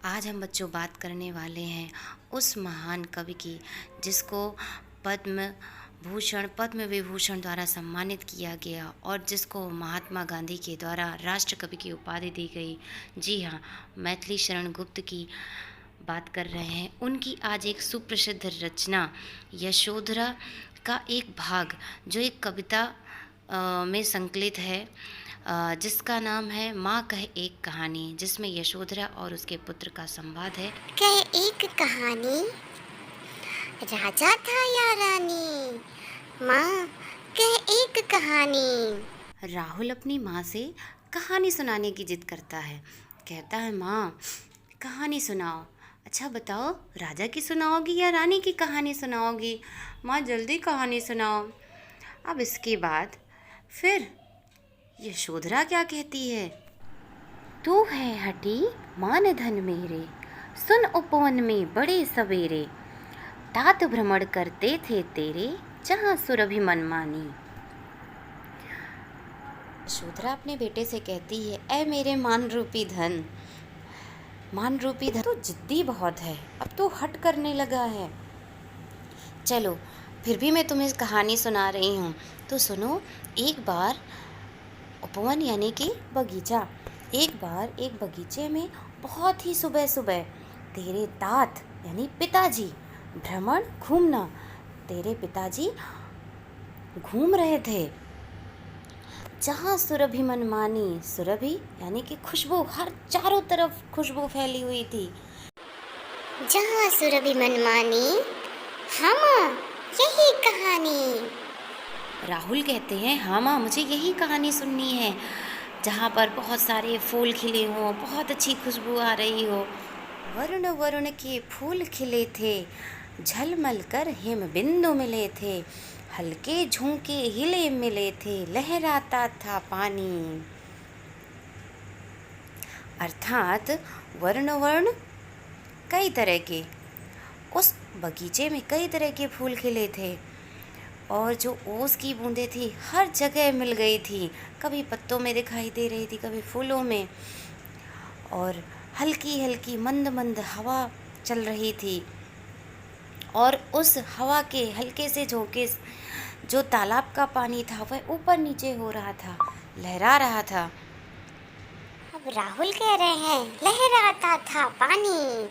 आज हम बच्चों बात करने वाले हैं उस महान कवि की जिसको पद्म विभूषण द्वारा सम्मानित किया गया और जिसको महात्मा गांधी के द्वारा राष्ट्र कवि की उपाधि दी गई। जी हाँ, मैथिली शरण गुप्त की बात कर रहे हैं। उनकी आज एक सुप्रसिद्ध रचना यशोधरा का एक भाग जो एक कविता में संकलित है, जिसका नाम है माँ कह एक कहानी, जिसमें यशोधरा और उसके पुत्र का संवाद है। कह एक कहानी, राजा था या रानी, माँ कह एक कहानी। राहुल अपनी माँ से कहानी सुनाने की जिद करता है। कहता है, माँ कहानी सुनाओ। अच्छा बताओ, राजा की सुनाओगी या रानी की कहानी सुनाओगी? माँ जल्दी कहानी सुनाओ। अब इसके बाद फिर यशोधरा क्या कहती है? तू है हठी मान धन मेरे, सुन उपवन में बड़े सवेरे, तात भ्रमण करते थे तेरे, जहाँ सुरभि मनमानी। यशोधरा अपने बेटे से कहती है, ऐ मेरे मान रूपी धन तो जिद्दी बहुत है, अब तो हट करने लगा है। चलो फिर भी मैं तुम्हें कहानी सुना रही हूँ, तो सुनो। एक बार उपवन यानी कि बगीचा, एक बार एक बगीचे में बहुत ही सुबह सुबह तेरे तात यानी पिताजी, भ्रमण घूमना, तेरे पिताजी घूम रहे थे। जहाँ सुरभि मनमानी, सुरभि यानी कि खुशबू, हर चारों तरफ खुशबू फैली हुई थी। जहाँ सुरभि मनमानी, हम यही कहानी। राहुल कहते हैं, हाँ माँ मुझे यही कहानी सुननी है, जहाँ पर बहुत सारे फूल खिले हों, बहुत अच्छी खुशबू आ रही हो। वरुण वरुण के फूल खिले थे, झलमल कर हिम बिंदु मिले थे, हल्के झोंके हिले मिले थे, लहराता था पानी। अर्थात वर्ण वर्ण कई तरह के, उस बगीचे में कई तरह के फूल खिले थे और जो ओस की बूंदें थी हर जगह मिल गई थी। कभी पत्तों में दिखाई दे रही थी, कभी फूलों में, और हल्की हल्की मंद मंद हवा चल रही थी। और उस हवा के हल्के से झोंके जो तालाब का पानी था वह ऊपर नीचे हो रहा था, लहरा रहा था। अब राहुल कह रहे हैं, लहराता था पानी।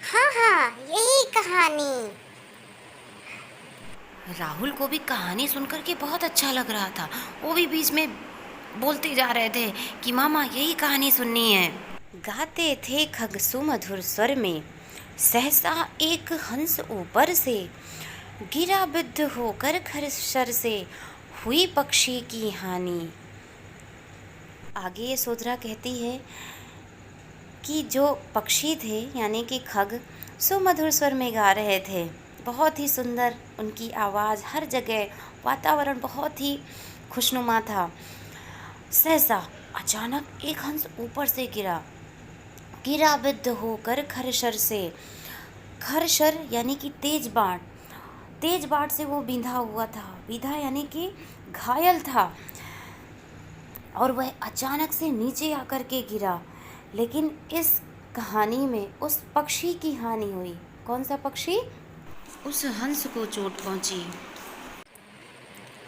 हाँ हाँ, यही कहानी। राहुल को भी कहानी सुनकर के बहुत अच्छा लग रहा था। वो भी बीच में बोलते जा रहे थे कि मामा यही कहानी सुननी है। गाते थे खग सुमधुर स्वर में, सहसा एक हंस ऊपर से, गिरा बिद्ध होकर खरशर से, हुई पक्षी की हानि। आगे यशोधरा कहती है कि जो पक्षी थे यानी कि खग सुमधुर स्वर में गा रहे थे, बहुत ही सुंदर उनकी आवाज़, हर जगह वातावरण बहुत ही खुशनुमा था। सहसा अचानक एक हंस ऊपर से गिरा बिद्ध होकर खरशर से, खरशर यानी कि तेज बाण से वो बिंधा हुआ था। बिंधा यानी कि घायल था और वह अचानक से नीचे आकर के गिरा। लेकिन इस कहानी में उस पक्षी की हानि हुई। कौन सा पक्षी? उस हंस को चोट पहुंची।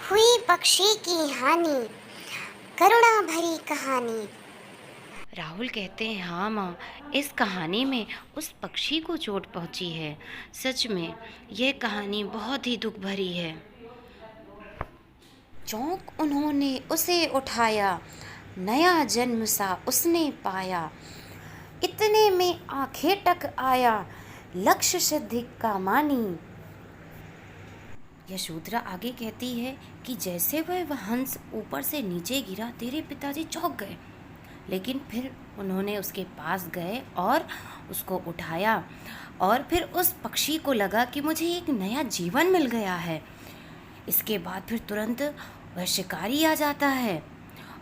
हुई पक्षी की हानि, करुणा भरी कहानी। राहुल कहते हैं, हाँ माँ इस कहानी में उस पक्षी को चोट पहुंची है। सच में यह कहानी बहुत ही दुख भरी है। चौंक उन्होंने उसे उठाया, नया जन्म सा उसने पाया, इतने में आंखें टक आया, लक्ष्य सिद्धि का मानी। यशोधरा आगे कहती है कि जैसे वह हंस ऊपर से नीचे गिरा, तेरे पिताजी चौंक गए, लेकिन फिर उन्होंने उसके पास गए और उसको उठाया और फिर उस पक्षी को लगा कि मुझे एक नया जीवन मिल गया है। इसके बाद फिर तुरंत वह शिकारी आ जाता है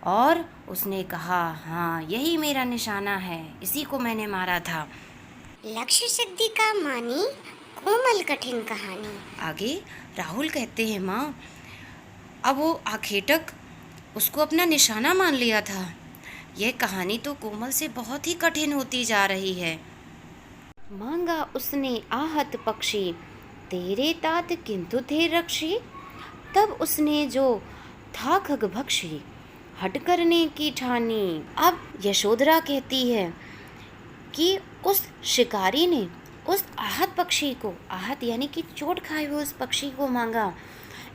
और उसने कहा, हाँ यही मेरा निशाना है, इसी को मैंने मारा था। लक्ष्य सिद्धि का मानी, कोमल कठिन कहानी। आगे राहुल कहते हैं, माँ अब वो आखेटक उसको अपना निशाना मान लिया था। यह कहानी तो कोमल से बहुत ही कठिन होती जा रही है। मांगा उसने आहत पक्षी, तेरे तात किंतु थे रक्षी। तब उसने जो था खगभक्षी, हट करने की ठानी। अब यशोधरा कहती है कि उस शिकारी ने उस आहत पक्षी को, आहत यानी कि चोट खाए हुए उस पक्षी को मांगा,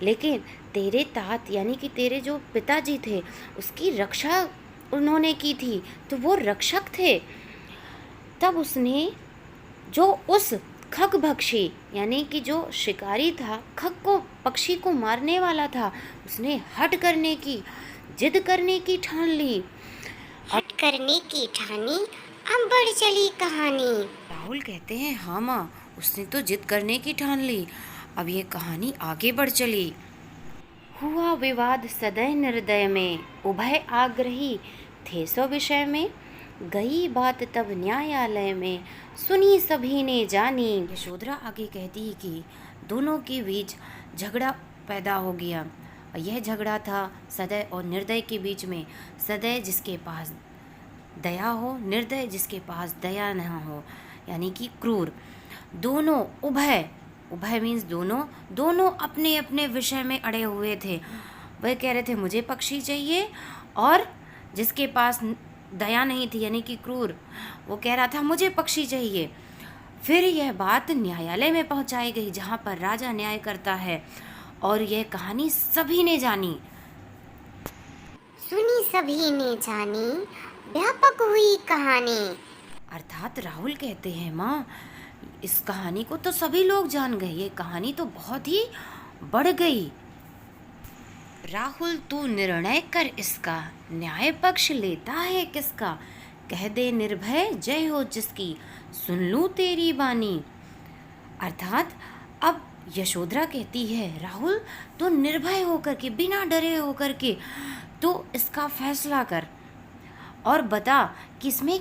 लेकिन तेरे तात यानी कि तेरे जो पिताजी थे उसकी रक्षा उन्होंने की थी, तो वो रक्षक थे। तब उसने जो उस खगभक्षी यानी कि जो शिकारी था, खग को, पक्षी को मारने वाला था, उसने हट करने की, जिद करने की ठान ली। हट करने की ठानी, अब बढ़ चली कहानी। राहुल कहते हैं हाँ माँ, उसने तो जिद करने की ठान ली, अब ये कहानी आगे बढ़ चली। हुआ विवाद सदय निर्दय में, उभय आग्रही थे सो विषय में। गई बात तब न्यायालय में, सुनी सभी ने जानी। यशोधरा आगे कहती है कि दोनों के बीच झगड़ा पैदा हो गया। यह झगड़ा था सदय और निर्दय के बीच में। सदय जिसके पास दया हो, निर्दय जिसके पास दया न हो, यानी कि क्रूर। दोनों, उभय, उभय मीन्स दोनों, दोनों अपने अपने विषय में अड़े हुए थे। वह कह रहे थे मुझे पक्षी चाहिए, और जिसके पास दया नहीं थी यानी कि क्रूर, वो कह रहा था मुझे पक्षी चाहिए। फिर यह बात न्यायालय में पहुंचाई गई, जहां पर राजा न्याय करता है, और यह कहानी सभी ने जानी। सुनी सभी ने जानी, व्यापक हुई कहानी। अर्थात राहुल कहते हैं माँ, इस कहानी को तो सभी लोग जान गए, ये कहानी तो बहुत ही बढ़ गई। राहुल तू निर्णय कर इसका, न्याय पक्ष लेता है किसका। कह दे निर्भय जय हो जिसकी, सुन लूं तेरी बानी। अर्थात अब यशोधरा कहती है राहुल तो निर्भय होकर के, बिना डरे होकर के तो इसका फैसला कर, और बता कि इसमें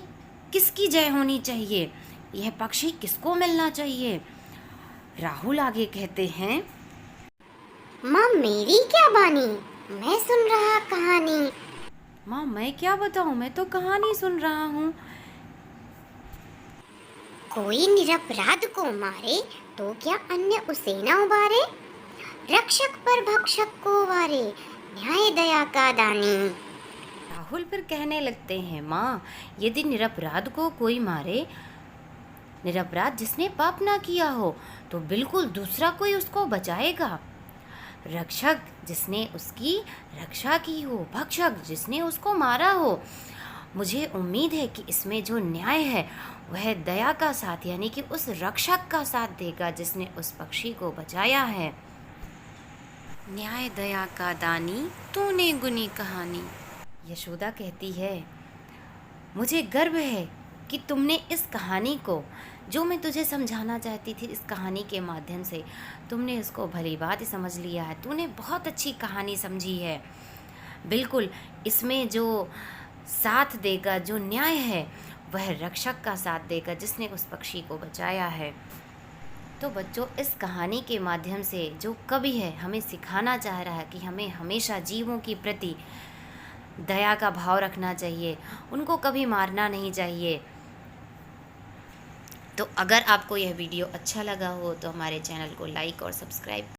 किसकी जय होनी चाहिए, यह पक्षी किसको मिलना चाहिए। राहुल आगे कहते हैं माँ मेरी क्या बानी, मैं सुन रहा कहानी। माँ मैं क्या बताऊँ, मैं तो कहानी सुन रहा हूँ। कोई निरपराध को मारे तो क्या अन्य उसे न उबारे। रक्षक पर भक्षक को वारे, न्याय दया का दानी। राहुल फिर कहने लगते हैं माँ, यदि निरपराध को कोई मारे, निरपराध जिसने पाप ना किया हो, तो बिल्कुल दूसरा कोई उसको बचाएगा। रक्षक जिसने उसकी रक्षा की हो, भक्षक जिसने उसको मारा हो, मुझे उम्मीद है कि इसमें जो न्याय है वह दया का साथ यानी कि उस रक्षक का साथ देगा जिसने उस पक्षी को बचाया है। न्याय दया का दानी, तूने गुनी कहानी। यशोदा कहती है मुझे गर्व है कि तुमने इस कहानी को, जो मैं तुझे समझाना चाहती थी इस कहानी के माध्यम से, तुमने इसको भली बात समझ लिया है। तूने बहुत अच्छी कहानी समझी है। बिल्कुल इसमें जो साथ देगा, जो न्याय है, वह रक्षक का साथ देगा जिसने उस पक्षी को बचाया है। तो बच्चों, इस कहानी के माध्यम से जो कवि है हमें सिखाना चाह रहा है कि हमें हमेशा जीवों के प्रति दया का भाव रखना चाहिए, उनको कभी मारना नहीं चाहिए। तो अगर आपको यह वीडियो अच्छा लगा हो तो हमारे चैनल को लाइक और सब्सक्राइब